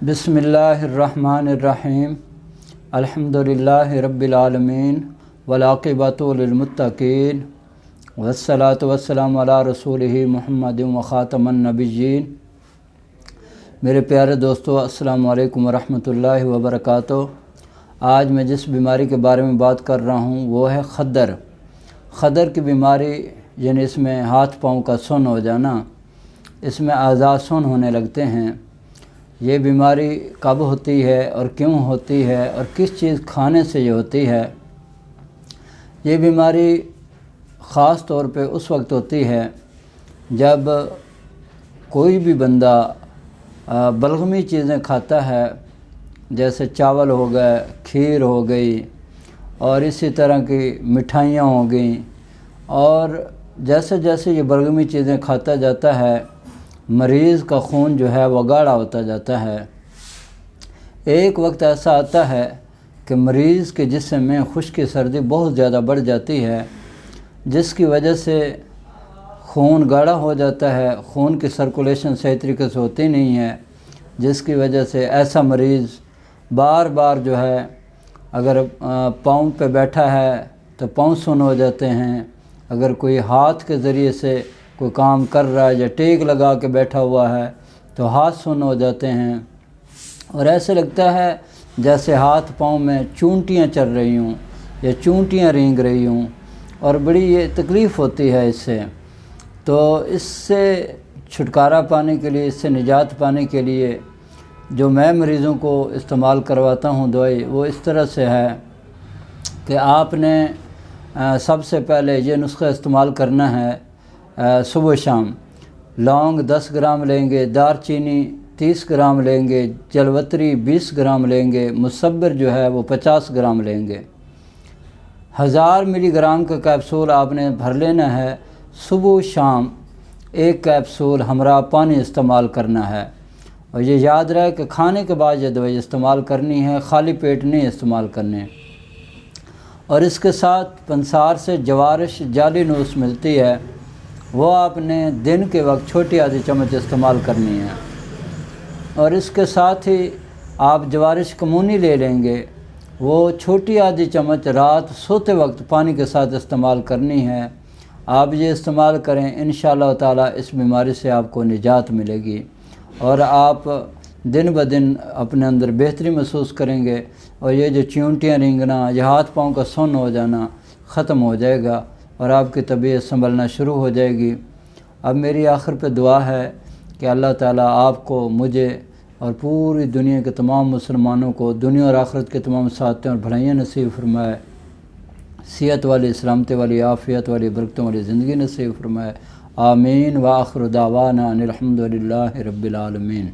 بسم اللہ الرحمن الرحیم الحمدللہ رب العالمین والعاقبۃ للمتقین والصلاۃ والسلام علی رسولہ محمد وخاتم النبیین۔ میرے پیارے دوستو، السلام علیکم ورحمۃ اللہ وبرکاتہ۔ آج میں جس بیماری کے بارے میں بات کر رہا ہوں وہ ہے خدر۔ خدر کی بیماری یعنی اس میں ہاتھ پاؤں کا سن ہو جانا، اس میں اعضاء سن ہونے لگتے ہیں۔ یہ بیماری کب ہوتی ہے اور کیوں ہوتی ہے اور کس چیز کھانے سے یہ ہوتی ہے؟ یہ بیماری خاص طور پہ اس وقت ہوتی ہے جب کوئی بھی بندہ بلغمی چیزیں کھاتا ہے، جیسے چاول ہو گئے، کھیر ہو گئی اور اسی طرح کی مٹھائیاں ہو گئیں، اور جیسے جیسے یہ بلغمی چیزیں کھاتا جاتا ہے مریض کا خون جو ہے وہ گاڑھا ہوتا جاتا ہے۔ ایک وقت ایسا آتا ہے کہ مریض کے جسم میں خشکی سردی بہت زیادہ بڑھ جاتی ہے، جس کی وجہ سے خون گاڑھا ہو جاتا ہے، خون کی سرکولیشن صحیح طریقے سے ہوتی نہیں ہے، جس کی وجہ سے ایسا مریض بار بار جو ہے اگر پاؤں پہ بیٹھا ہے تو پاؤں سن ہو جاتے ہیں، اگر کوئی ہاتھ کے ذریعے سے کوئی کام کر رہا ہے یا ٹیک لگا کے بیٹھا ہوا ہے تو ہاتھ سن ہو جاتے ہیں، اور ایسے لگتا ہے جیسے ہاتھ پاؤں میں چونٹیاں چل رہی ہوں یا چونٹیاں رینگ رہی ہوں، اور بڑی یہ تکلیف ہوتی ہے اس سے۔ تو اس سے چھٹکارا پانے کے لیے، اس سے نجات پانے کے لیے جو میں مریضوں کو استعمال کرواتا ہوں دوائی، وہ اس طرح سے ہے کہ آپ نے سب سے پہلے یہ نسخہ استعمال کرنا ہے۔ صبح شام لونگ 10 گرام لیں گے، دار چینی 30 گرام لیں گے، جلوتری 20 گرام لیں گے، مصبر جو ہے وہ 50 گرام لیں گے۔ 1000 ملی گرام کا کیپسول آپ نے بھر لینا ہے۔ صبح شام ایک کیپسول ہمراہ پانی استعمال کرنا ہے، اور یہ یاد رہے کہ کھانے کے بعد یہ دوائی استعمال کرنی ہے، خالی پیٹ نہیں استعمال کرنے۔ اور اس کے ساتھ پنسار سے جوارش جعلی نوس ملتی ہے، وہ آپ نے دن کے وقت چھوٹی آدھی چمچ استعمال کرنی ہے۔ اور اس کے ساتھ ہی آپ جوارش کمونی لے لیں گے، وہ چھوٹی آدھی چمچ رات سوتے وقت پانی کے ساتھ استعمال کرنی ہے۔ آپ یہ استعمال کریں، انشاءاللہ تعالی اس بیماری سے آپ کو نجات ملے گی، اور آپ دن بدن اپنے اندر بہتری محسوس کریں گے، اور یہ جو چونٹیاں رینگنا، یہ ہاتھ پاؤں کا سن ہو جانا ختم ہو جائے گا، اور آپ کی طبیعت سنبھلنا شروع ہو جائے گی۔ اب میری آخر پہ دعا ہے کہ اللہ تعالیٰ آپ کو، مجھے اور پوری دنیا کے تمام مسلمانوں کو دنیا اور آخرت کے تمام سعادتیں اور بھلائیاں نصیب فرمائے، صحت والی، سلامتی والی، عافیت والی، برکتوں والی زندگی نصیب فرمائے۔ آمین۔ وآخر دعوانا ان الحمدللہ رب العالمین۔